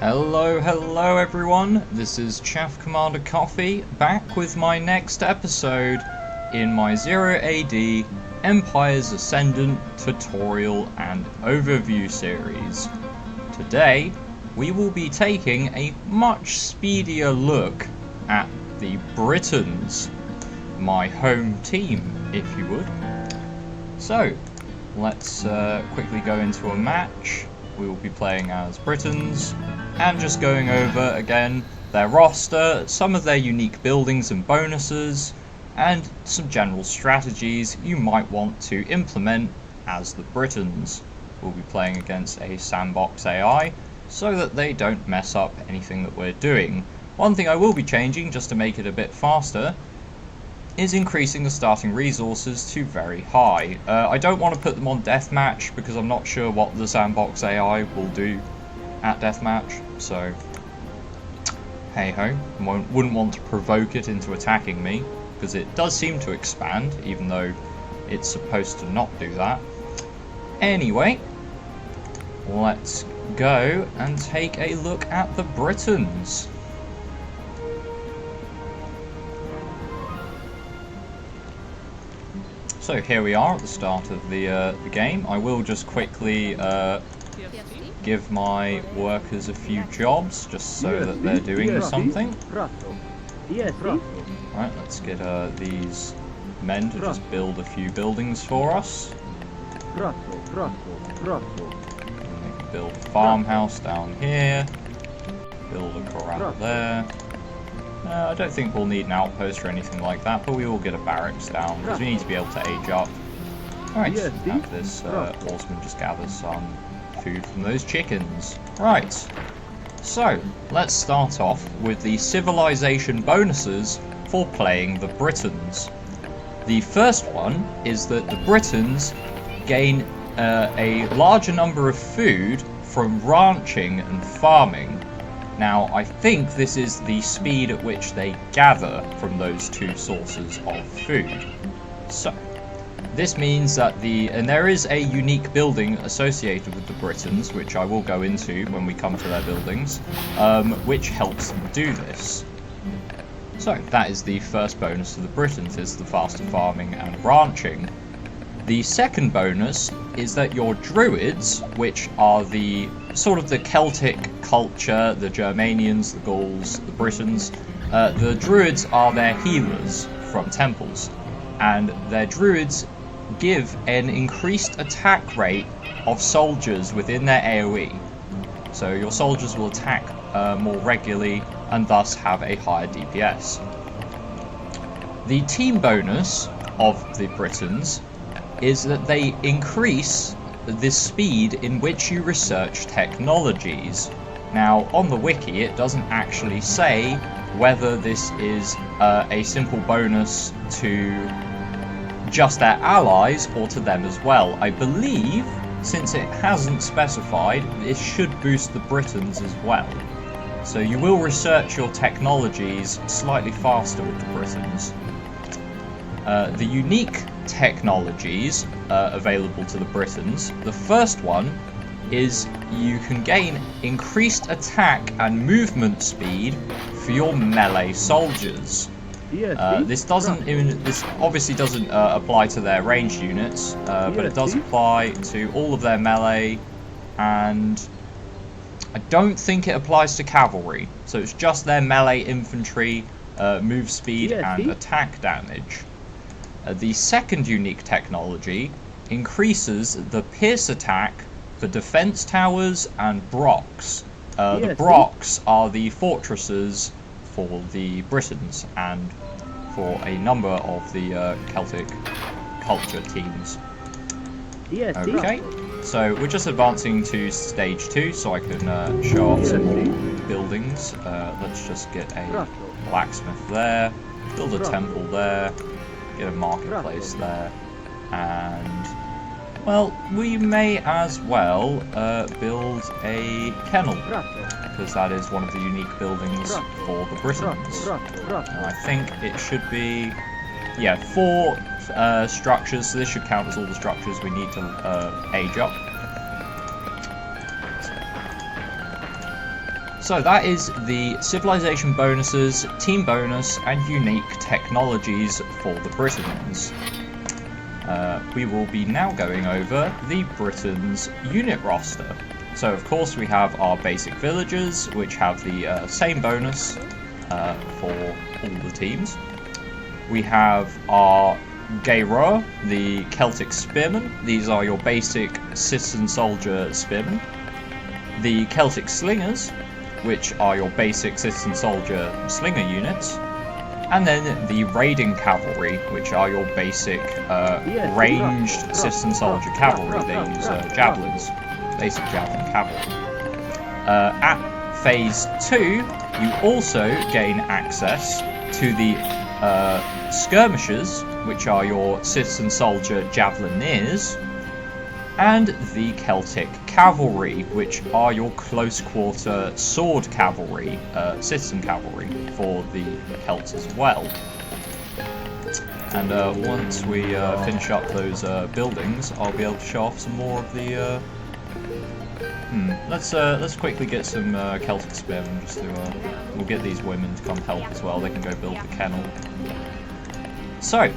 Hello everyone, this is Chaff Commander Coffee, back with my next episode in my 0 AD Empire's Ascendant tutorial and overview series. Today, we will be taking a much speedier look at the Britons, my home team, if you would. So, let's quickly go into a match. We will be playing as Britons, and just going over again their roster, some of their unique buildings and bonuses, and some general strategies you might want to implement as the Britons. We'll be playing against a sandbox AI, so that they don't mess up anything that we're doing. One thing I will be changing, just to make it a bit faster, is increasing the starting resources to very high. I don't want to put them on deathmatch because I'm not sure what the sandbox AI will do at deathmatch, so hey ho, wouldn't want to provoke it into attacking me, because it does seem to expand, even though it's supposed to not do that. Anyway, let's go and take a look at the Britons. So here we are at the start of the game. I will just quickly give my workers a few jobs, just so that they're doing something. Right, let's get these men to just build a few buildings for us. They can build a farmhouse down here, build a corral there. I don't think we'll need an outpost or anything like that, but we will get a barracks down, because we need to be able to age up. Alright, have this horseman just gather some food from those chickens. Right, so let's start off with the civilization bonuses for playing the Britons. The first one is that the Britons gain a larger number of food from ranching and farming. Now, I think this is the speed at which they gather from those two sources of food. So, this means that and there is a unique building associated with the Britons, which I will go into when we come to their buildings, which helps them do this. So, that is the first bonus to the Britons, is the faster farming and ranching. The second bonus is that your Druids, which are the sort of the Celtic culture, the Germanians, the Gauls, the Britons, the Druids are their healers from temples, and their Druids give an increased attack rate of soldiers within their AoE. So your soldiers will attack more regularly and thus have a higher DPS. The team bonus of the Britons is that they increase the speed in which you research technologies. Now, on the wiki, it doesn't actually say whether this is a simple bonus to just their allies or to them as well. I believe, since it hasn't specified, this should boost the Britons as well. So you will research your technologies slightly faster with the Britons. The unique technologies available to the Britons. The first one is you can gain increased attack and movement speed for your melee soldiers. This obviously doesn't apply to their ranged units, but it does apply to all of their melee, and I don't think it applies to cavalry. So it's just their melee infantry, move speed and attack damage. The second unique technology increases the pierce attack for defense towers and brocks. The brocks are the fortresses for the Britons and for a number of the Celtic culture teams. Okay, so we're just advancing to stage 2 so I can show off some more buildings. Let's just get a blacksmith there, build a temple there, get a marketplace there, and, well, we may as well build a kennel, because that is one of the unique buildings for the Britons. And I think it should be, yeah, 4 structures, so this should count as all the structures we need to age up. So that is the civilization bonuses, team bonus, and unique technologies for the Britons. We will be now going over the Britons unit roster. So of course we have our basic villagers, which have the same bonus for all the teams. We have our Gaeroa, the Celtic spearmen. These are your basic citizen soldier spearmen. The Celtic slingers, which are your basic citizen soldier slinger units. And then the raiding cavalry, which are your basic ranged citizen soldier cavalry. They use javelins, basic javelin cavalry. At phase 2, you also gain access to the skirmishers, which are your citizen soldier javelineers, and the Celtic cavalry, which are your close quarter sword cavalry, citizen cavalry for the Celts as well. And once we finish up those buildings, I'll be able to show off some more of the. Let's quickly get some Celtic spearmen. Just to we'll get these women to come help as well. They can go build the kennel. So,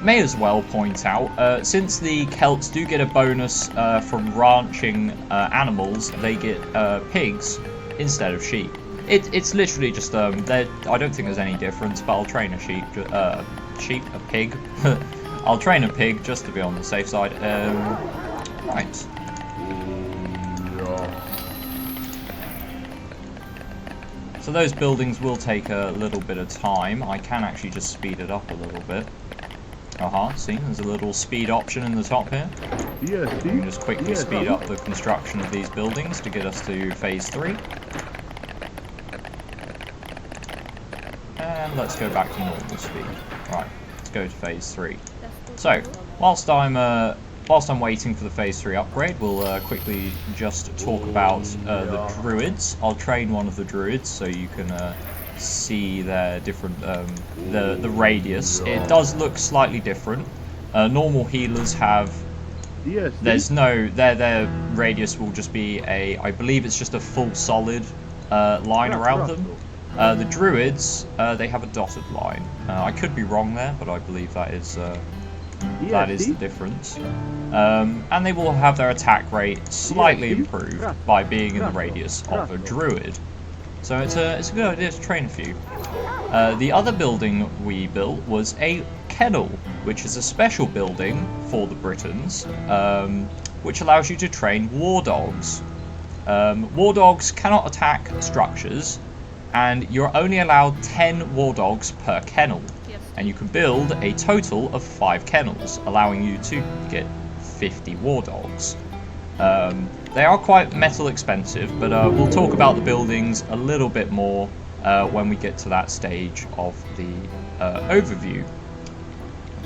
may as well point out, since the Celts do get a bonus from ranching animals, they get pigs instead of sheep. It's literally just I don't think there's any difference, but I'll train a a pig. I'll train a pig just to be on the safe side. Right. So those buildings will take a little bit of time. I can actually just speed it up a little bit. See, there's a little speed option in the top here. You can just quickly speed up the construction of these buildings to get us to phase 3. And let's go back to normal speed. Right, let's go to phase 3. So, whilst I'm waiting for the phase 3 upgrade, we'll quickly just talk about the Druids. I'll train one of the Druids so you can see their different the radius. It does look slightly different. Normal healers have their radius will just be I believe it's just a full solid line around them. The Druids, they have a dotted line. I could be wrong there, but I believe that is the difference. And they will have their attack rate slightly improved by being in the radius of a Druid. So it's a good idea to train a few. The other building we built was a Kennel, which is a special building for the Britons, which allows you to train war dogs. War dogs cannot attack structures, and you're only allowed 10 war dogs per kennel. And you can build a total of 5 kennels, allowing you to get 50 war dogs. They are quite metal expensive, but we'll talk about the buildings a little bit more when we get to that stage of the overview.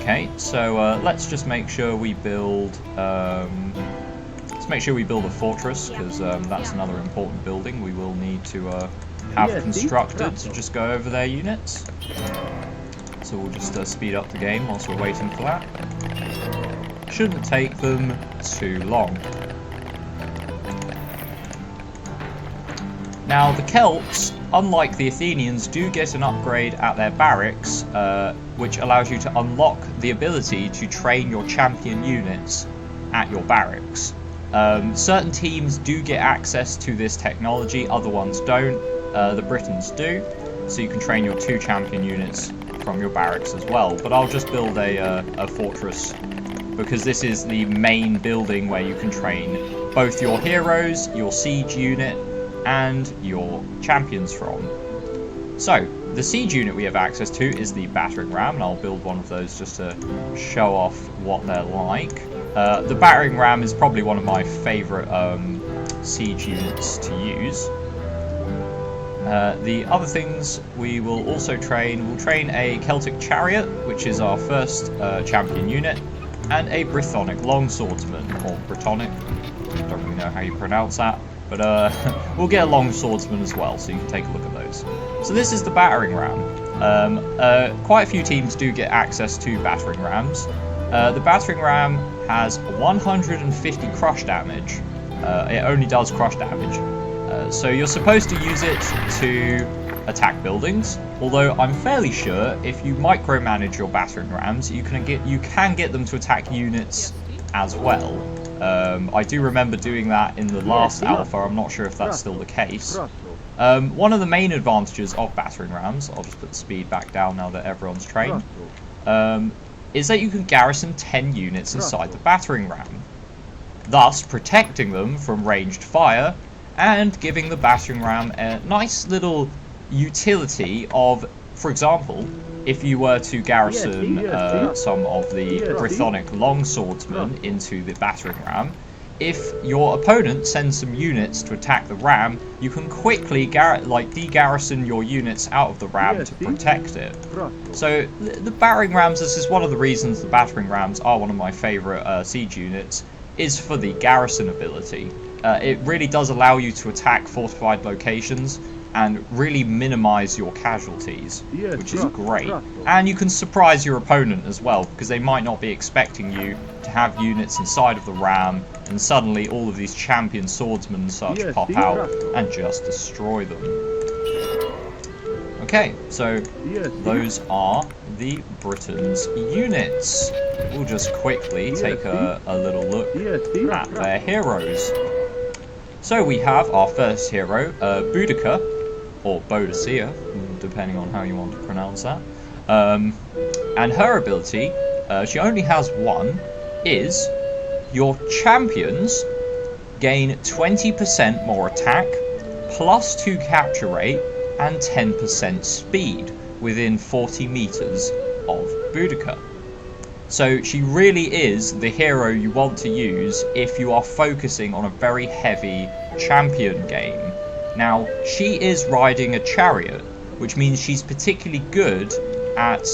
Okay, so let's just make sure we build. Let's make sure we build a fortress, because that's another important building we will need to have constructed to just go over their units. So we'll just speed up the game whilst we're waiting for that. Shouldn't take them too long. Now the Celts, unlike the Athenians, do get an upgrade at their barracks, which allows you to unlock the ability to train your champion units at your barracks. Certain teams do get access to this technology, other ones don't. The Britons do, so you can train your 2 champion units from your barracks as well. But I'll just build a fortress, because this is the main building where you can train both your heroes, your siege unit, and your champions from. So, the siege unit we have access to is the Battering Ram, and I'll build one of those just to show off what they're like. The Battering Ram is probably one of my favourite siege units to use. The other things we will also train, we'll train a Celtic Chariot, which is our first champion unit, and a Britonic Longswordsman, or Britonic, I don't really know how you pronounce that, but we'll get a Longswordsman as well, so you can take a look at those. So this is the Battering Ram. Quite a few teams do get access to Battering Rams. The Battering Ram has 150 crush damage. It only does crush damage. So you're supposed to use it to attack buildings, although I'm fairly sure if you micromanage your battering rams, you can get them to attack units as well. I do remember doing that in the last alpha. I'm not sure if that's still the case. One of the main advantages of battering rams, I'll just put the speed back down now that everyone's trained, is that you can garrison 10 units inside the battering ram, thus protecting them from ranged fire and giving the battering ram a nice little utility of, for example, if you were to garrison some of the Britonic long swordsmen into the battering ram, if your opponent sends some units to attack the ram, you can quickly de-garrison your units out of the ram to protect it. So the battering rams, this is one of the reasons the battering rams are one of my favourite siege units, is for the garrison ability. It really does allow you to attack fortified locations and really minimise your casualties, which is great. And you can surprise your opponent as well, because they might not be expecting you to have units inside of the ram, and suddenly all of these champion swordsmen and such pop out and just destroy them. Okay, so those are the Britons units. We'll just quickly take a little look at their heroes. So we have our first hero, Boadicea, or Boadicea, depending on how you want to pronounce that. And her ability, she only has one, is your champions gain 20% more attack, plus 2 capture rate, and 10% speed within 40 meters of Boadicea. So she really is the hero you want to use if you are focusing on a very heavy champion game. Now, she is riding a chariot, which means she's particularly good at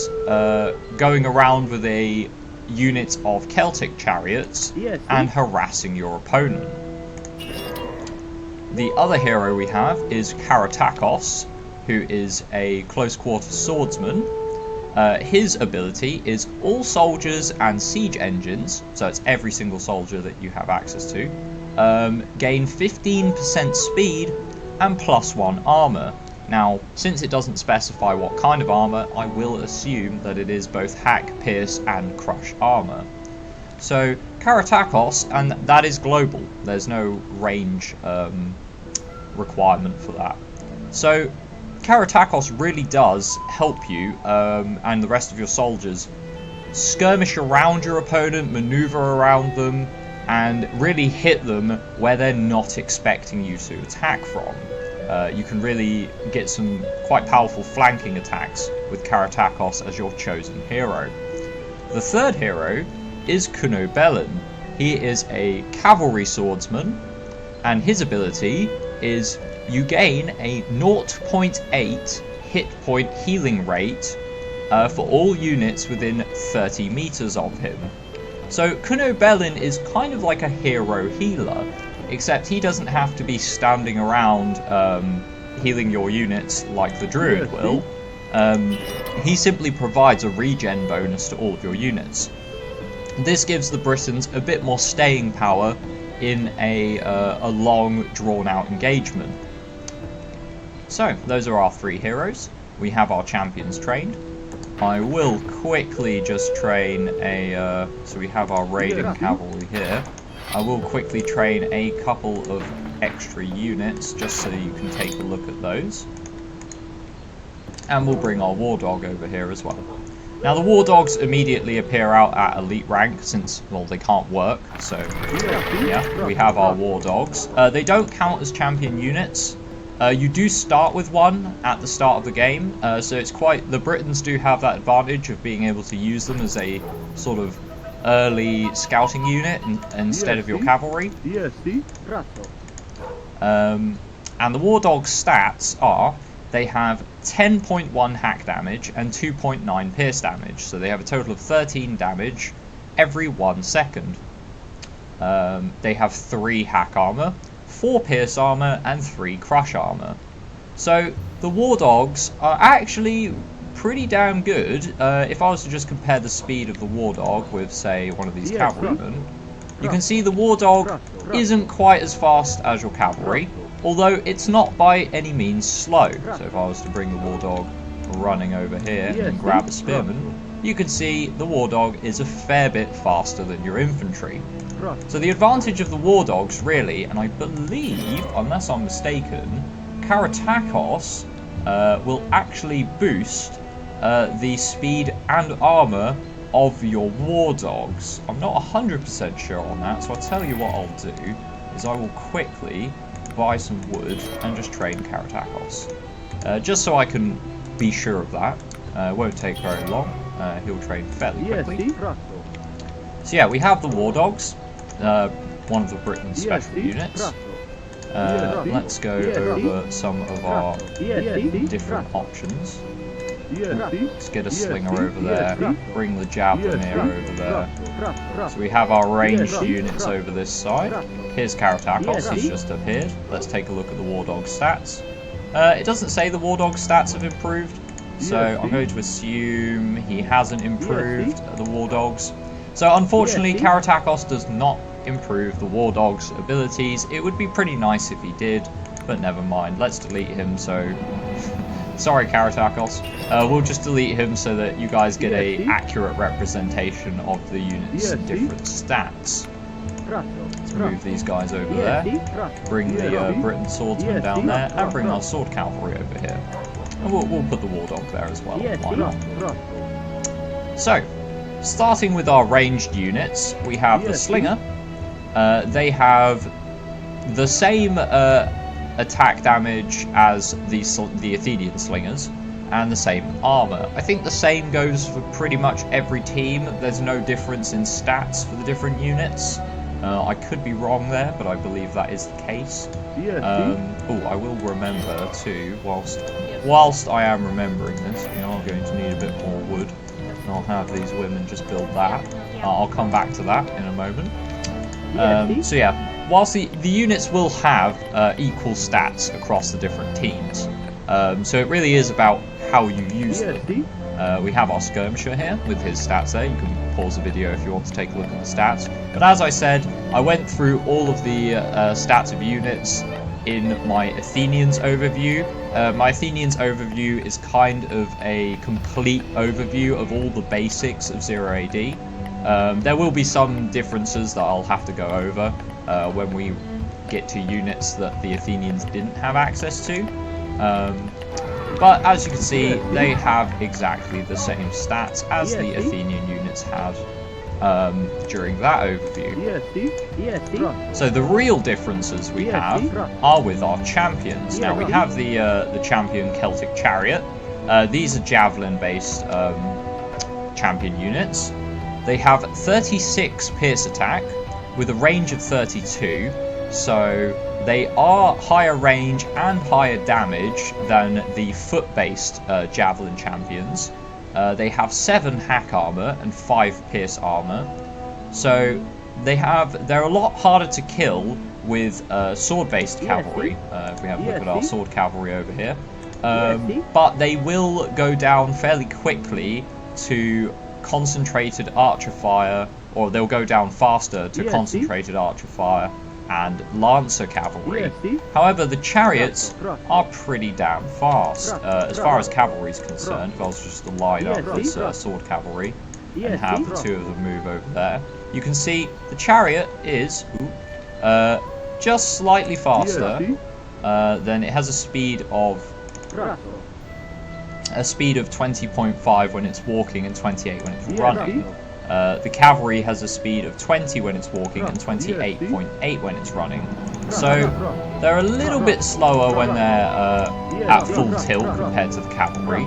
going around with a unit of Celtic chariots and harassing your opponent. The other hero we have is Chariots, who is a close-quarter swordsman. His ability is all soldiers and siege engines, so it's every single soldier that you have access to, gain 15% speed and +1 armor. Now, since it doesn't specify what kind of armor, I will assume that it is both hack, pierce, and crush armor. So, Chariots, and that is global. There's no range requirement for that. So, Chariots really does help you and the rest of your soldiers skirmish around your opponent, maneuver around them, and really hit them where they're not expecting you to attack from. You can really get some quite powerful flanking attacks with Chariots as your chosen hero. The third hero is Kuno Belen. He is a cavalry swordsman, and his ability is you gain a 0.8 hit point healing rate for all units within 30 meters of him. So Kuno Belen is kind of like a hero healer, except he doesn't have to be standing around healing your units like the Druid will. He simply provides a regen bonus to all of your units. This gives the Britons a bit more staying power in a long, drawn-out engagement. So, those are our 3 heroes. We have our champions trained. I will quickly just train a... so we have our raiding cavalry here. I will quickly train a couple of extra units, just so you can take a look at those. And we'll bring our war dog over here as well. Now, the war dogs immediately appear out at elite rank, since, well, they can't work, so yeah, we have our war dogs. They don't count as champion units. You do start with one at the start of the game, so it's quite... the Britons do have that advantage of being able to use them as a sort of early scouting unit instead of your cavalry. And the war dog's stats are, they have 10.1 hack damage and 2.9 pierce damage, so they have a total of 13 damage every 1 second. They have 3 hack armor, 4 pierce armor, and 3 crush armor. So the war dogs are actually pretty damn good. If I was to just compare the speed of the war dog with, say, one of these cavalrymen, you can see the war dog isn't quite as fast as your cavalry, although it's not by any means slow. So if I was to bring the war dog running over here and grab a spearman, you can see the war dog is a fair bit faster than your infantry. So the advantage of the war dogs really, and I believe, unless I'm mistaken, Karatakos will actually boost the speed and armor of your war dogs. I'm not 100% sure on that, so I'll tell you what I'll do is I will quickly buy some wood and just train Karatakos. Just so I can be sure of that. It won't take very long. He'll train fairly quickly. So yeah, we have the war dogs, one of the Briton special units. Let's go over some of our different options. Let's get a slinger over there, bring the javeliner over there. So we have our ranged units over this side. Here's Karatakos, he's just appeared. Let's take a look at the war dog stats. It doesn't say the war dog stats have improved, so I'm going to assume he hasn't improved the war dogs. So unfortunately Karatakos does not improve the war dog's abilities. It would be pretty nice if he did, but never mind. Let's delete him. So sorry Karatakos, we'll just delete him so that you guys get a accurate representation of the unit's different stats. Let's move these guys over there, bring the Briton Swordsman down there, and bring our sword cavalry over here. And we'll put the war dog there as well, why not? So, starting with our ranged units, we have the slinger. They have the same attack damage as the Athenian slingers, and the same armor. I think the same goes for pretty much every team. There's no difference in stats for the different units. I could be wrong there, but I believe that is the case. Oh, I will remember too, whilst I am remembering this, we are going to need a bit more wood. And I'll have these women just build that. I'll come back to that in a moment. So yeah, whilst the units will have equal stats across the different teams, so it really is about how you use them. We have our skirmisher here with his stats there. You can pause the video if you want to take a look at the stats. But as I said, I went through all of the stats of units in my Athenians overview. My Athenians overview is kind of a complete overview of all the basics of 0 AD. There will be some differences that I'll have to go over when we get to units that the Athenians didn't have access to. But as you can see, they have exactly the same stats as the Athenian units had during that overview. So the real differences we have are with our champions. Now we have the champion Celtic Chariot. These are javelin-based champion units. They have 36 pierce attack with a range of 32. So they are higher range and higher damage than the foot-based javelin champions. They have 7 hack armor and 5 pierce armor. So they're a lot harder to kill with sword-based cavalry. If we have a look at our sword cavalry over here. But they will go down fairly quickly to concentrated archer fire, or they'll go down faster to concentrated archer fire and lancer cavalry. However, the chariots are pretty damn fast. As far as cavalry is concerned, if I was just to line up this sword cavalry and have the two of them move over there, you can see the chariot is just slightly faster. Then it has a speed of 20.5 when it's walking and 28 when it's running. The cavalry has a speed of 20 when it's walking and 28.8 when it's running. So they're a little bit slower when they're at full tilt compared to the cavalry,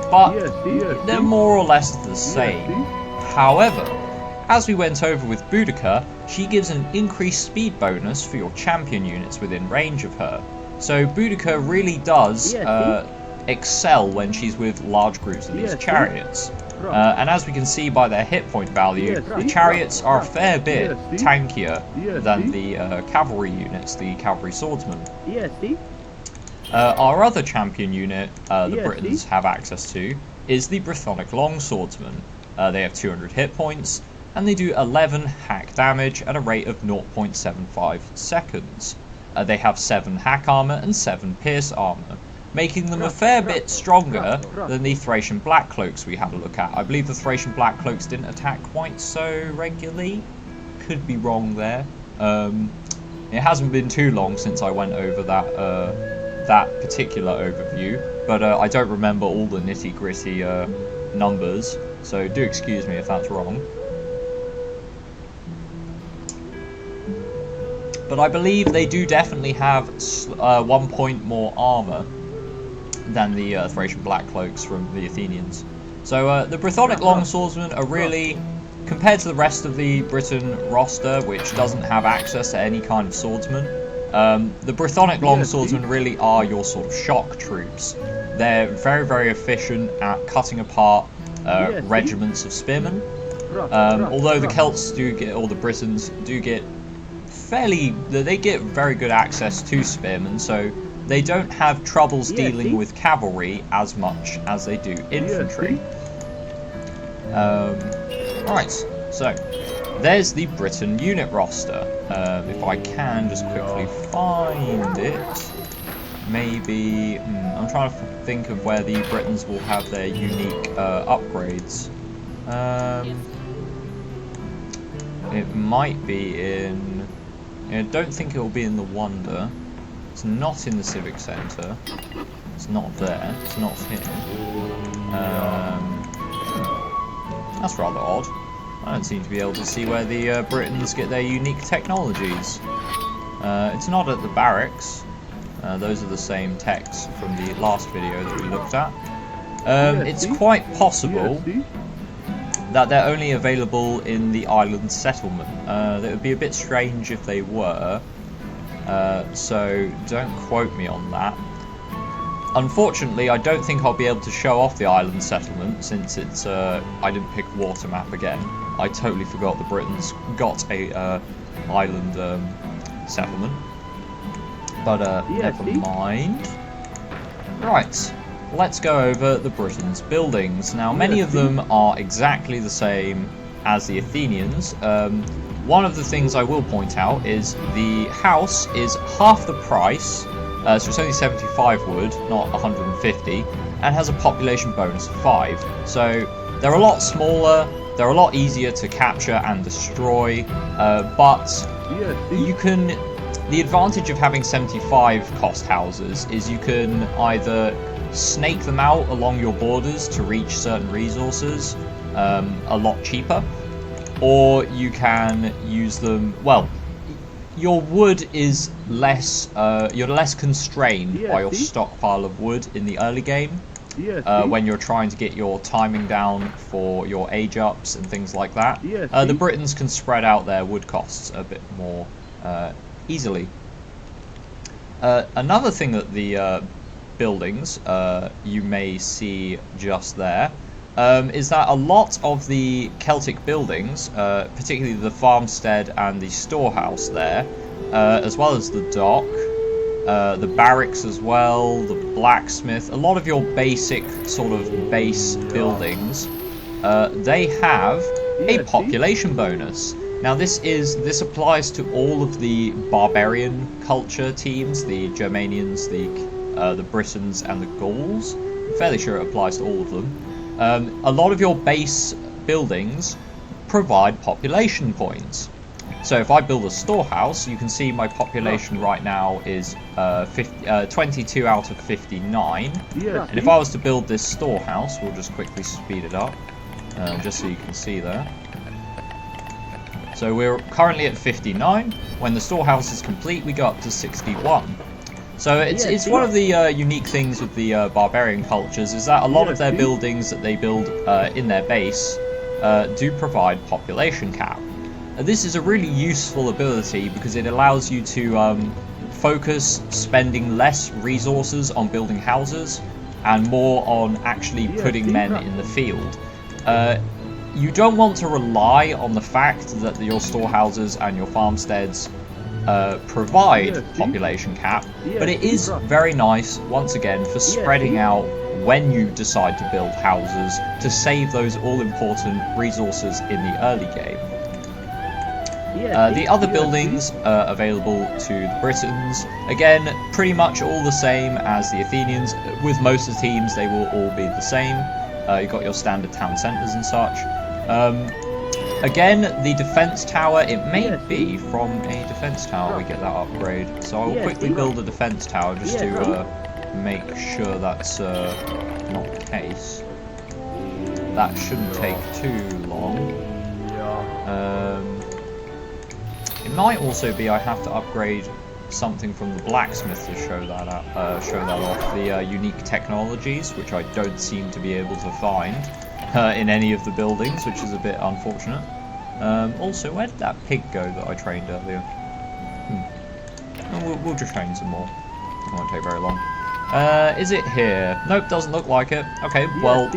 but they're more or less the same. However, as we went over with Boadicea, she gives an increased speed bonus for your champion units within range of her. So Boadicea really does excel when she's with large groups of these chariots. And as we can see by their hit point value, the chariots are a fair bit tankier than the cavalry units, the cavalry swordsmen. Our other champion unit the Britons have access to is the Britonic longswordsman. They have 200 hit points, and they do 11 hack damage at a rate of 0.75 seconds. They have 7 hack armor and 7 pierce armor, making them a fair bit stronger than the Thracian Black Cloaks we had a look at. I believe the Thracian Black Cloaks didn't attack quite so regularly. Could be wrong there. It hasn't been too long since I went over that particular overview, but I don't remember all the nitty-gritty numbers, so do excuse me if that's wrong. But I believe they do definitely have 1 point more armor than the Thracian Black Cloaks from the Athenians. So the Brythonic Longswordsmen are really, compared to the rest of the Briton roster, which doesn't have access to any kind of swordsman, the Brythonic Longswordsmen really are your sort of shock troops. They're very, very efficient at cutting apart regiments of spearmen. Although the Celts do get, or the Britons do get they get very good access to spearmen, so they don't have troubles dealing with cavalry as much as they do infantry. Right, so there's the Briton unit roster. If I can just quickly find it, maybe I'm trying to think of where the Britons will have their unique upgrades. It might be in. I don't think it will be in the Wonder. It's not in the Civic Centre. It's not there. It's not here. That's rather odd. I don't seem to be able to see where the Britons get their unique technologies. It's not at the barracks. Those are the same techs from the last video that we looked at. It's quite possible that they're only available in the island settlement. That would be a bit strange if they were, so don't quote me on that. Unfortunately, I don't think I'll be able to show off the island settlement since it's, I didn't pick water map again. I totally forgot the Britons got a island settlement. But never mind. Right. Let's go over the Britons' buildings. Now, many of them are exactly the same as the Athenians. One of the things I will point out is the house is half the price, so it's only 75 wood, not 150, and has a population bonus of 5. So they're a lot smaller, they're a lot easier to capture and destroy, but you can... The advantage of having 75 cost houses is you can either snake them out along your borders to reach certain resources a lot cheaper, or you can use them, well, your wood is less, you're less constrained by your stockpile of wood in the early game when you're trying to get your timing down for your age ups and things like that. The Britons can spread out their wood costs a bit more easily. Another thing that the buildings you may see just there is that a lot of the Celtic buildings, particularly the farmstead and the storehouse there, as well as the dock, the barracks as well, the blacksmith, a lot of your basic sort of base buildings, they have a population bonus. Now this applies to all of the barbarian culture teams, the Germanians, the Britons and the Gauls. I'm fairly sure it applies to all of them. A lot of your base buildings provide population points. So if I build a storehouse, you can see my population right now is 22 out of 59. And if I was to build this storehouse, we'll just quickly speed it up, just so you can see there. So we're currently at 59. When the storehouse is complete, we go up to 61. So it's one of the unique things with the barbarian cultures is that a lot of their buildings that they build in their base do provide population cap. This is a really useful ability because it allows you to focus spending less resources on building houses and more on actually putting men in the field. You don't want to rely on the fact that your storehouses and your farmsteads provide population cap, but it is very nice, once again, for spreading out when you decide to build houses to save those all-important resources in the early game. The other buildings available to the Britons, again, pretty much all the same as the Athenians. With most of the teams, they will all be the same. You've got your standard town centres and such. Again, the defence tower, it may be from a defence tower we get that upgrade. So I'll quickly build a defence tower just to make sure that's not the case. That shouldn't take too long. It might also be I have to upgrade something from the blacksmith to show that off. The unique technologies, which I don't seem to be able to find in any of the buildings, which is a bit unfortunate. Also, where did that pig go that I trained earlier? We'll just train some more. It won't take very long. Is it here? Nope, doesn't look like it. Okay, well,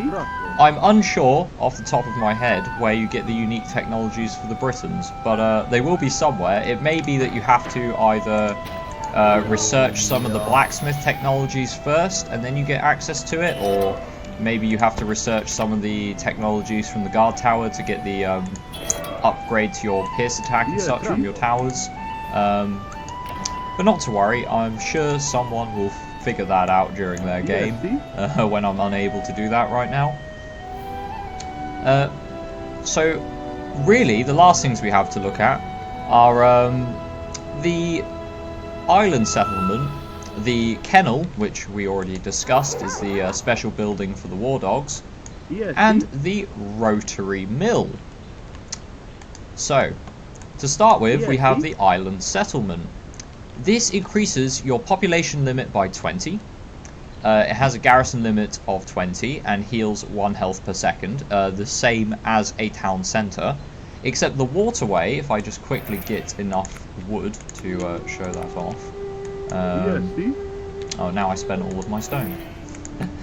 I'm unsure off the top of my head where you get the unique technologies for the Britons, but they will be somewhere. It may be that you have to either research some of the blacksmith technologies first and then you get access to it, or maybe you have to research some of the technologies from the guard tower to get the upgrade to your pierce attack and such from your towers. But not to worry, I'm sure someone will figure that out during their game when I'm unable to do that right now. So really the last things we have to look at are the island settlement, the Kennel, which we already discussed is the special building for the war dogs, and the Rotary Mill. So to start with, we have the island settlement. This increases your population limit by 20. It has a garrison limit of 20 and heals 1 health per second, the same as a town centre. Except the waterway, if I just quickly get enough wood to show that off. Oh, now I spent all of my stone.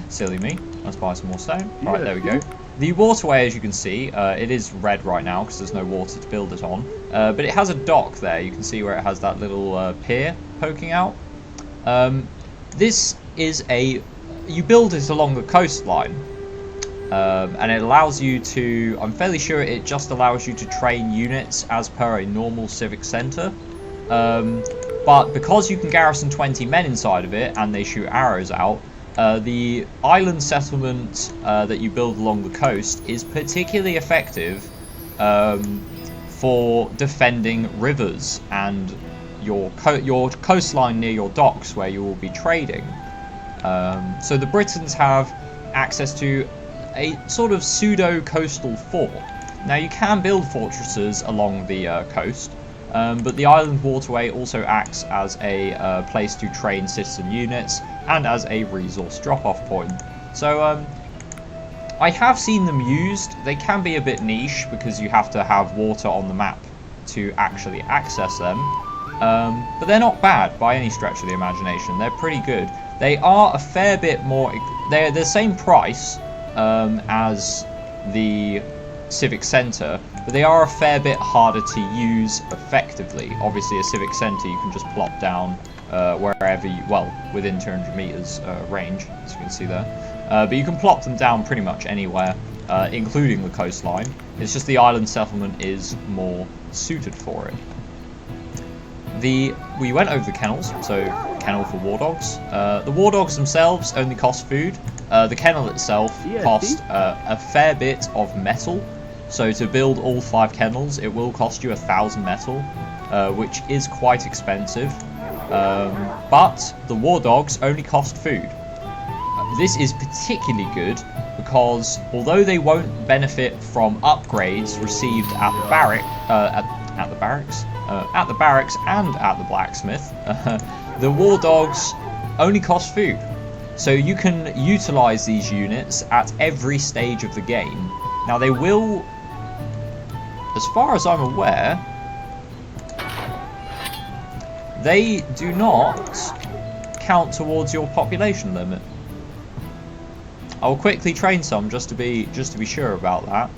Silly me. Let's buy some more stone. Right, there we go. The waterway, as you can see, it is red right now because there's no water to build it on. But it has a dock there. You can see where it has that little pier poking out. This is you build it along the coastline. And it allows you to, I'm fairly sure it just allows you to train units as per a normal civic centre. But because you can garrison 20 men inside of it and they shoot arrows out, the island settlement that you build along the coast is particularly effective for defending rivers and your coastline near your docks where you will be trading. So the Britons have access to a sort of pseudo-coastal fort. Now you can build fortresses along the coast, but the island waterway also acts as a place to train citizen units and as a resource drop-off point. So I have seen them used. They can be a bit niche because you have to have water on the map to actually access them, but they're not bad by any stretch of the imagination. They're pretty good. They are a fair bit more, they're the same price as the civic centre, but they are a fair bit harder to use effectively. Obviously a civic centre you can just plop down wherever you, well, within 200 meters range, as you can see there, but you can plop them down pretty much anywhere, including the coastline. It's just the island settlement is more suited for it. We went over the kennels, so kennel for war dogs. The war dogs themselves only cost food. The kennel itself cost a fair bit of metal. So to build all 5 kennels, it will cost you 1,000 metal, which is quite expensive. But the war dogs only cost food. This is particularly good because although they won't benefit from upgrades received at the barracks and at the blacksmith, the war dogs only cost food. So you can utilize these units at every stage of the game. Now they will, as far as I'm aware, they do not count towards your population limit. I'll quickly train some just to be sure about that.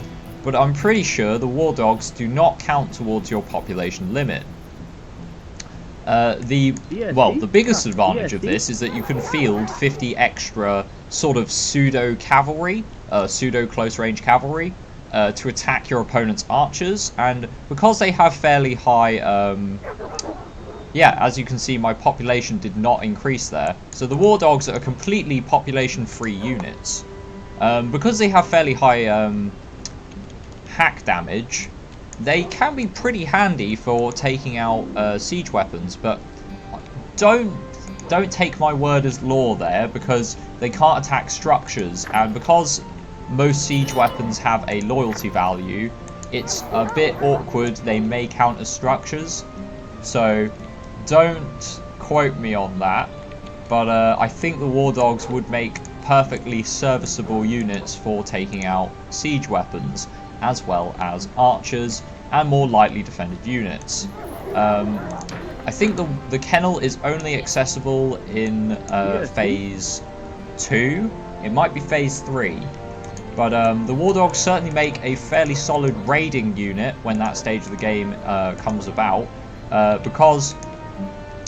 But I'm pretty sure the war dogs do not count towards your population limit. The biggest advantage of this is that you can field 50 extra sort of pseudo cavalry, pseudo close range cavalry, to attack your opponent's archers, and because they have fairly high... yeah, as you can see, my population did not increase there. So the war dogs are completely population-free units. Because they have fairly high hack damage, they can be pretty handy for taking out siege weapons, but don't take my word as law there, because they can't attack structures, and because most siege weapons have a loyalty value, it's a bit awkward. They may counter structures, so don't quote me on that, but I think the war dogs would make perfectly serviceable units for taking out siege weapons, as well as archers and more lightly defended units. I think the Kennel is only accessible in phase 2. It might be phase 3. But the war dogs certainly make a fairly solid raiding unit when that stage of the game comes about, because,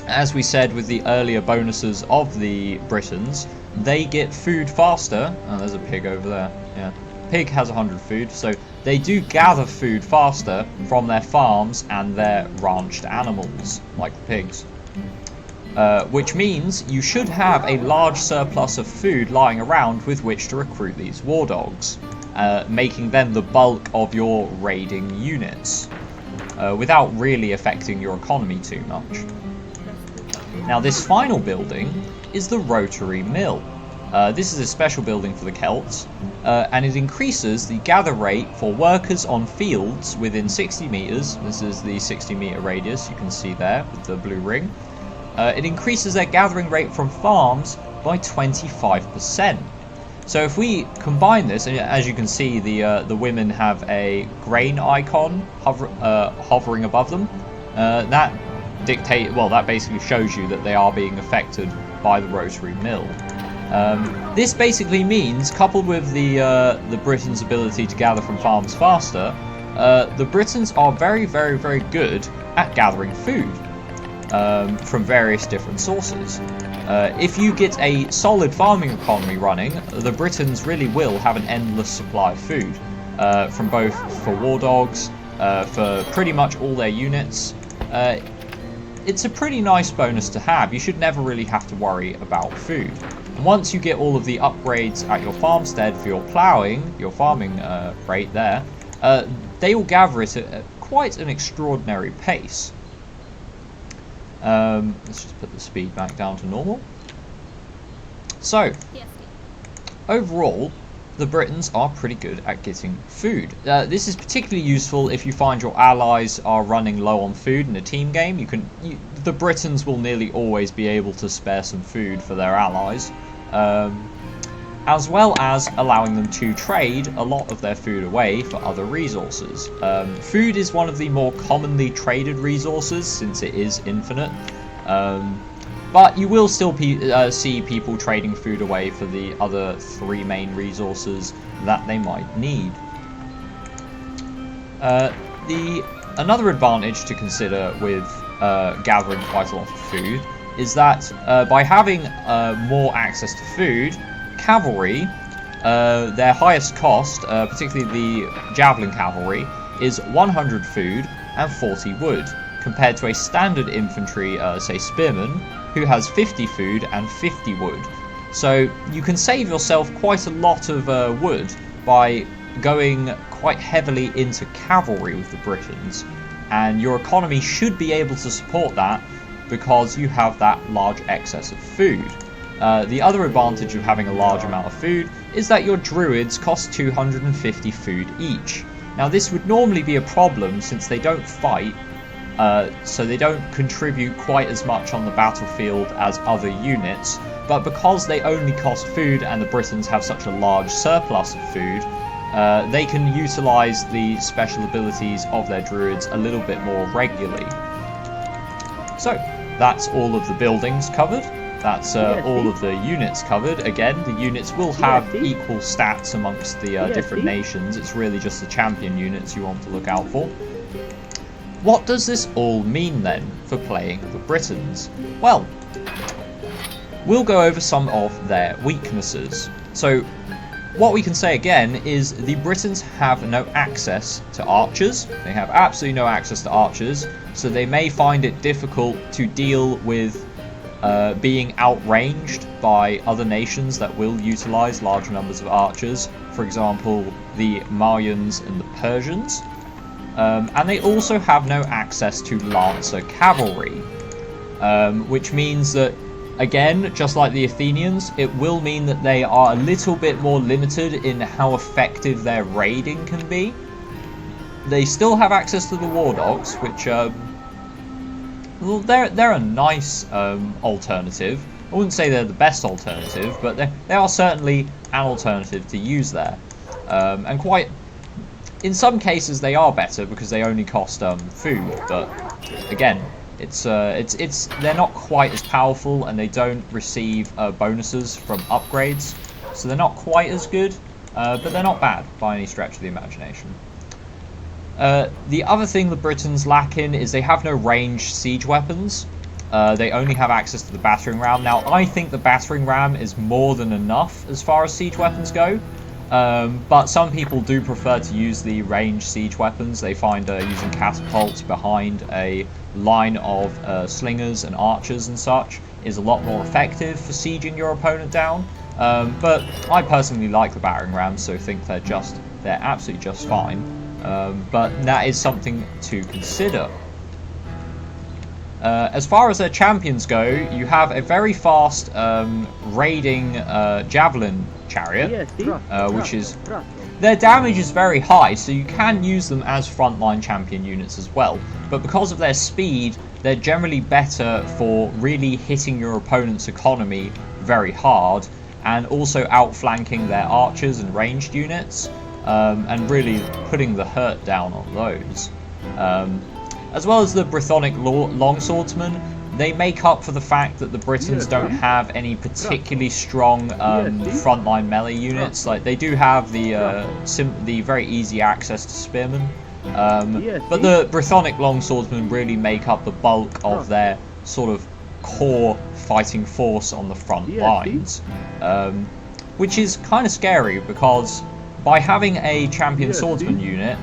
as we said with the earlier bonuses of the Britons, they get food faster. Oh, there's a pig over there. Yeah, pig has 100 food, so they do gather food faster from their farms and their ranched animals, like the pigs. Which means you should have a large surplus of food lying around with which to recruit these war dogs, making them the bulk of your raiding units, without really affecting your economy too much. Now, this final building is the Rotary Mill. This is a special building for the Celts, and it increases the gather rate for workers on fields within 60 meters. This is the 60-meter radius you can see there with the blue ring. It increases their gathering rate from farms by 25%. So if we combine this, and as you can see, the women have a grain icon hovering above them. That basically shows you that they are being affected by the Rotary Mill. This basically means, coupled with the Britons' ability to gather from farms faster, the Britons are very, very, very good at gathering food from various different sources. If you get a solid farming economy running, the Britons really will have an endless supply of food, from both for war dogs, for pretty much all their units. It's a pretty nice bonus to have. You should never really have to worry about food. And once you get all of the upgrades at your farmstead for your ploughing, your farming rate there, they will gather it at quite an extraordinary pace. Let's just put the speed back down to normal. So, overall, the Britons are pretty good at getting food. This is particularly useful if you find your allies are running low on food in a team game. The Britons will nearly always be able to spare some food for their allies, as well as allowing them to trade a lot of their food away for other resources. Food is one of the more commonly traded resources since it is infinite. But you will still see people trading food away for the other 3 main resources that they might need. Another advantage to consider with gathering quite a lot of food is that by having more access to food, cavalry, their highest cost, particularly the javelin cavalry, is 100 food and 40 wood, compared to a standard infantry, say spearman, who has 50 food and 50 wood. So you can save yourself quite a lot of wood by going quite heavily into cavalry with the Britons, and your economy should be able to support that because you have that large excess of food. The other advantage of having a large amount of food is that your Druids cost 250 food each. Now this would normally be a problem since they don't fight, so they don't contribute quite as much on the battlefield as other units, but because they only cost food and the Britons have such a large surplus of food, they can utilise the special abilities of their Druids a little bit more regularly. So, that's all of the buildings covered. That's all of the units covered. Again, the units will have equal stats amongst the different nations. It's really just the champion units you want to look out for. What does this all mean then for playing the Britons? Well, we'll go over some of their weaknesses. So, what we can say again is the Britons have no access to archers. They have absolutely no access to archers, so they may find it difficult to deal with being outranged by other nations that will utilize large numbers of archers. For example, the Mayans and the Persians. And they also have no access to Lancer cavalry, which means that, again, just like the Athenians, it will mean that they are a little bit more limited in how effective their raiding can be. They still have access to the war dogs, which, well, they're a nice alternative. I wouldn't say they're the best alternative, but they are certainly an alternative to use there. And quite, in some cases, they are better because they only cost food. But again, they're not quite as powerful, and they don't receive bonuses from upgrades, so they're not quite as good. But they're not bad by any stretch of the imagination. The other thing the Britons lack in is they have no ranged siege weapons. They only have access to the Battering Ram. Now, I think the Battering Ram is more than enough as far as siege weapons go. But some people do prefer to use the ranged siege weapons. They find using catapults behind a line of slingers and archers and such is a lot more effective for sieging your opponent down. But I personally like the Battering Rams, so think they're absolutely just fine. But that is something to consider. As far as their champions go, you have a very fast raiding javelin chariot, which is... Their damage is very high, so you can use them as frontline champion units as well. But because of their speed, they're generally better for really hitting your opponent's economy very hard, and also outflanking their archers and ranged units. And really putting the hurt down on those. As well as the Brythonic longswordsmen, they make up for the fact that the Britons don't have any particularly strong frontline melee units. Like, they do have the very easy access to spearmen, but the Brythonic longswordsmen really make up the bulk of their sort of core fighting force on the front lines, which is kind of scary because by having a champion swordsman unit,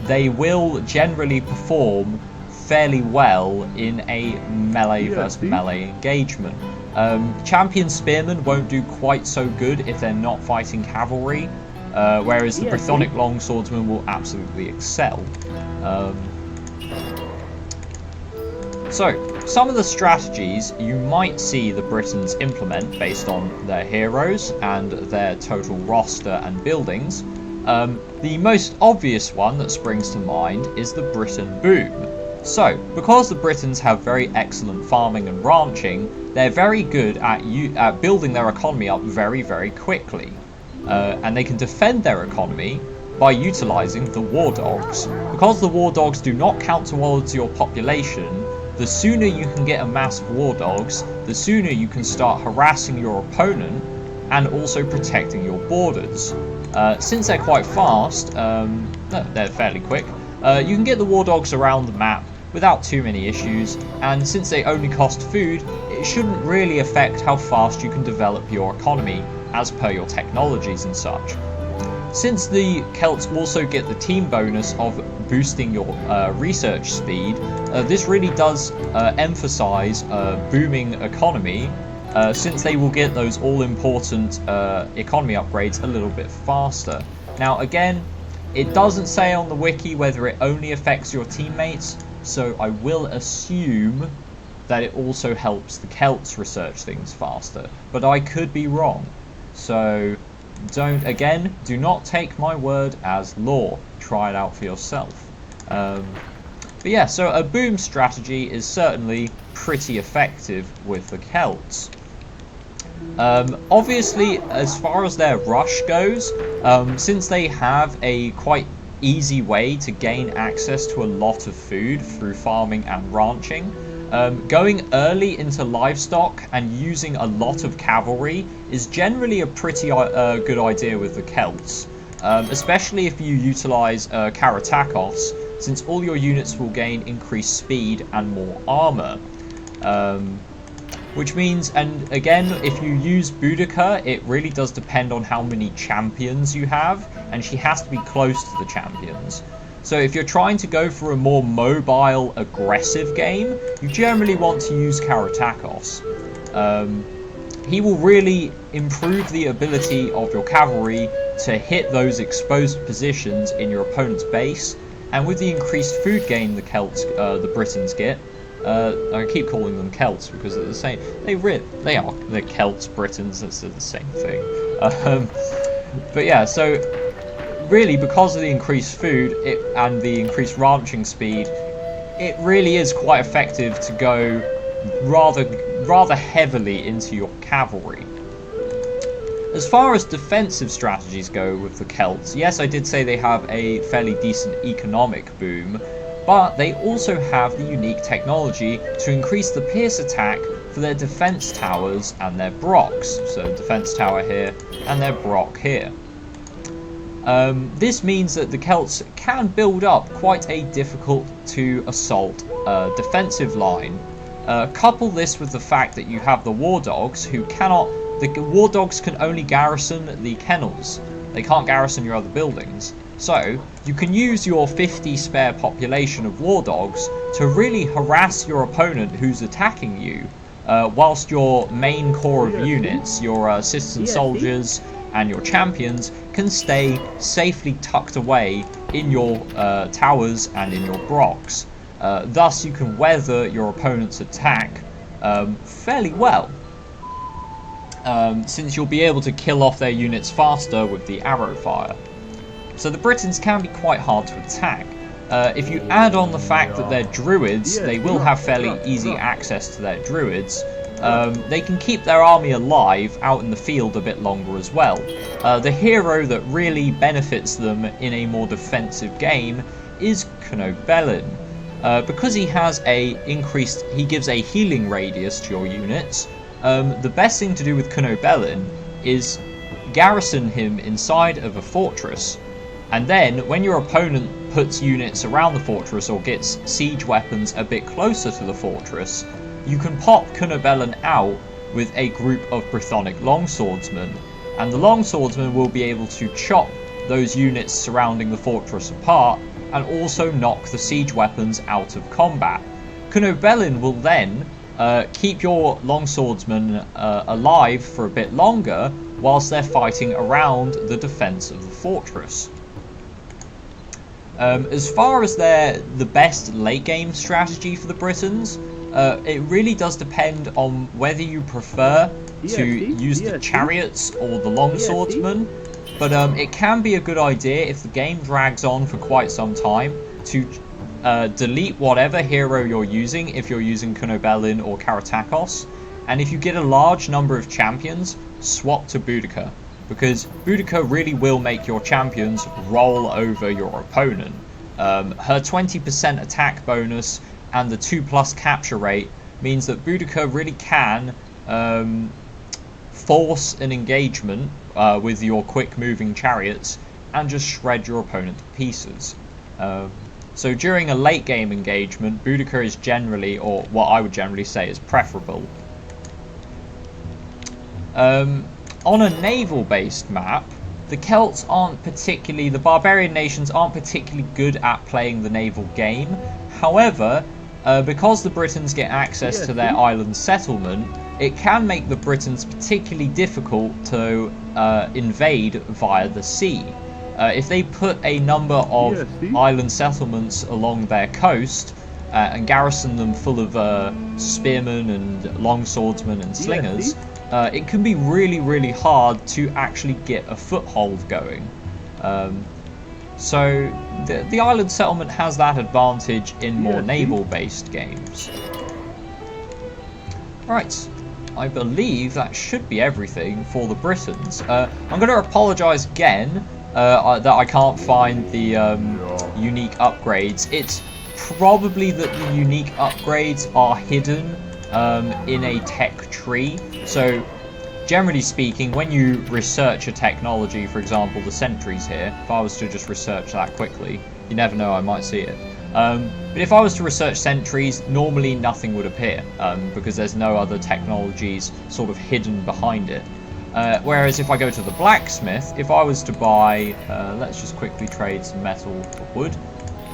they will generally perform fairly well in a melee versus melee engagement. Champion spearmen won't do quite so good if they're not fighting cavalry, whereas the Brythonic longswordsmen will absolutely excel. So, some of the strategies you might see the Britons implement based on their heroes and their total roster and buildings. The most obvious one that springs to mind is the Briton Boom. So, because the Britons have very excellent farming and ranching, they're very good at building their economy up very, very quickly. And they can defend their economy by utilising the war dogs. Because the war dogs do not count towards your population, the sooner you can get a mass of war dogs, the sooner you can start harassing your opponent and also protecting your borders. Since they're quite fast, they're fairly quick, you can get the war dogs around the map without too many issues, and since they only cost food, it shouldn't really affect how fast you can develop your economy as per your technologies and such. Since the Celts also get the team bonus of boosting your research speed, this really does emphasize booming economy, since they will get those all-important economy upgrades a little bit faster. Now again, it doesn't say on the wiki whether it only affects your teammates, so I will assume that it also helps the Celts research things faster, but I could be wrong. So do not take my word as law. Try it out for yourself. But yeah, so a boom strategy is certainly pretty effective with the Celts. Obviously, as far as their rush goes, since they have a quite easy way to gain access to a lot of food through farming and ranching, going early into livestock and using a lot of cavalry is generally a pretty good idea with the Celts, especially if you utilise Karatakos, since all your units will gain increased speed and more armour. which means, and again, if you use Boadicea, it really does depend on how many champions you have, and she has to be close to the champions. So if you're trying to go for a more mobile, aggressive game, you generally want to use Karatakos. He will really improve the ability of your cavalry to hit those exposed positions in your opponent's base, and with the increased food gain the Britons get, I keep calling them Celts because they're the same. They're Celts, Britons. It's the same thing. But yeah, so really, because of the increased food and the increased ranching speed, it really is quite effective to go rather heavily into your cavalry. As far as defensive strategies go with the Celts, yes, I did say they have a fairly decent economic boom, but they also have the unique technology to increase the pierce attack for their defense towers and their brocks. So defense tower here and their brock here. This means that the Celts can build up quite a difficult to assault defensive line. Couple this with the fact that you have the war dogs who cannot. The war dogs can only garrison the kennels. They can't garrison your other buildings. So you can use your 50 spare population of war dogs to really harass your opponent who's attacking you, whilst your main core of units, your citizen soldiers and your champions, can stay safely tucked away in your towers and in your brocks. Thus you can weather your opponent's attack fairly well, since you'll be able to kill off their units faster with the arrow fire. So the Britons can be quite hard to attack. If you add on the fact that they're Druids, they will have fairly easy access to their Druids. They can keep their army alive out in the field a bit longer as well. The hero that really benefits them in a more defensive game is Kuno Belen. Because he has he gives a healing radius to your units. The best thing to do with Kuno Belen is garrison him inside of a fortress, and then when your opponent puts units around the fortress or gets siege weapons a bit closer to the fortress, you can pop Kuno Belen out with a group of Brythonic longswordsmen, and the longswordsmen will be able to chop those units surrounding the fortress apart and also knock the siege weapons out of combat. Kuno Belen will then keep your longswordsmen alive for a bit longer whilst they're fighting around the defense of the fortress. As far as the best late game strategy for the Britons, it really does depend on whether you prefer to use the Chariots or the longswordsmen, but it can be a good idea if the game drags on for quite some time to delete whatever hero you're using, if you're using Kuno Belen or Karatakos, and if you get a large number of champions, swap to Boadicea, because Boadicea really will make your champions roll over your opponent. Her 20% attack bonus and the 2+ capture rate means that Boadicea really can force an engagement with your quick moving chariots and just shred your opponent to pieces. So during a late game engagement, Boadicea is generally, or what I would generally say is preferable. On a naval based map, the Celts the barbarian nations aren't particularly good at playing the naval game. However, because the Britons get access to their island settlement, it can make the Britons particularly difficult to invade via the sea. If they put a number of island settlements along their coast and garrison them full of spearmen and longswordsmen and slingers, it can be really hard to actually get a foothold going. So the island settlement has that advantage in more naval-based games. Right, I believe that should be everything for the Britons. I'm going to apologise again that I can't find the unique upgrades. It's probably that the unique upgrades are hidden in a tech tree. So generally speaking, when you research a technology, for example the sentries here, if I was to just research that quickly, you never know, I might see it. But if I was to research sentries, normally nothing would appear, because there's no other technologies sort of hidden behind it. Whereas if I go to the blacksmith, if I was to buy, let's just quickly trade some metal for wood.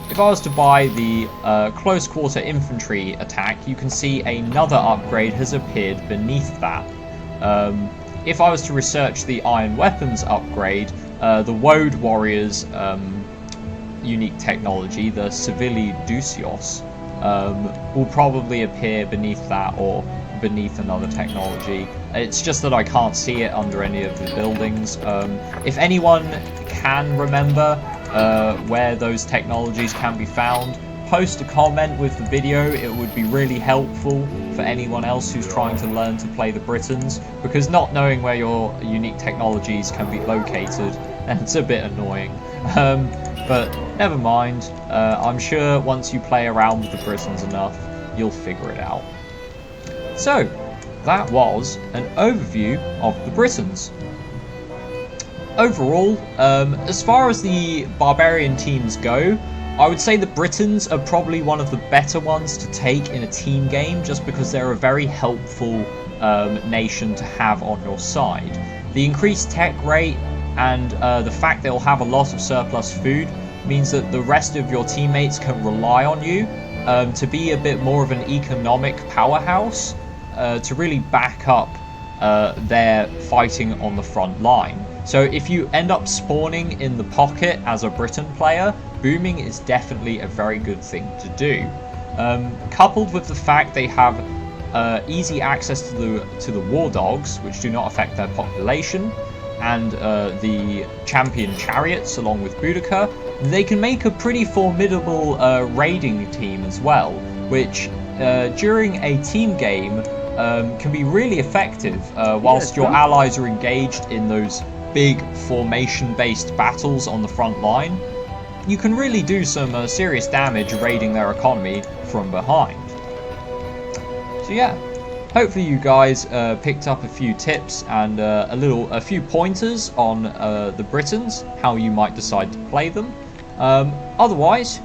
If I was to buy the close quarter infantry attack, you can see another upgrade has appeared beneath that. If I was to research the iron weapons upgrade, the Woad warriors unique technology, the Civili Ducios, will probably appear beneath that or beneath another technology. It's just that I can't see it under any of the buildings. If anyone can remember where those technologies can be found, post a comment with the video. It would be really helpful for anyone else who's trying to learn to play the Britons, because not knowing where your unique technologies can be located, it's a bit annoying. But never mind, I'm sure once you play around with the Britons enough, you'll figure it out. So, that was an overview of the Britons. Overall, as far as the barbarian teams go, I would say the Britons are probably one of the better ones to take in a team game, just because they're a very helpful nation to have on your side. The increased tech rate and the fact they'll have a lot of surplus food means that the rest of your teammates can rely on you to be a bit more of an economic powerhouse, to really back up their fighting on the front line. So if you end up spawning in the pocket as a Briton player, booming is definitely a very good thing to do. Coupled with the fact they have easy access to the war dogs, which do not affect their population, and the champion Chariots along with Boadicea, they can make a pretty formidable raiding team as well, which during a team game can be really effective whilst your allies are engaged in those big formation-based battles on the front line. You can really do some serious damage raiding their economy from behind. So yeah, hopefully you guys picked up a few tips and a few pointers on the Britons, how you might decide to play them. Otherwise,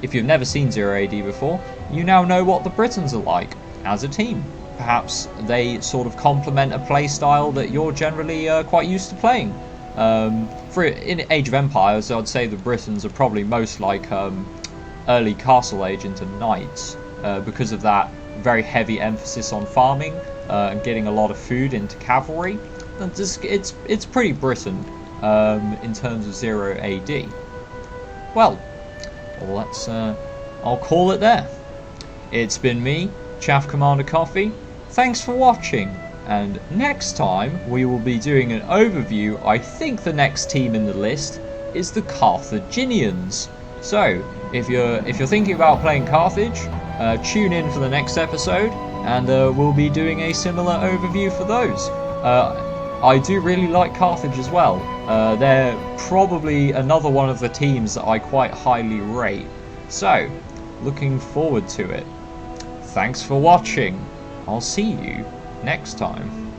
if you've never seen 0 AD before, you now know what the Britons are like as a team. Perhaps they sort of complement a play style that you're generally quite used to playing. In Age of Empires, I'd say the Britons are probably most like early Castle Age into Knights, because of that very heavy emphasis on farming and getting a lot of food into cavalry. It's pretty Briton in terms of 0 AD. Well, I'll call it there. It's been me, Chaff Commander Coffee. Thanks for watching, and next time we will be doing an overview. I think the next team in the list is the Carthaginians. So if you're thinking about playing Carthage, tune in for the next episode, and we'll be doing a similar overview for those. I do really like Carthage as well. They're probably another one of the teams that I quite highly rate. So, looking forward to it. Thanks for watching. I'll see you next time.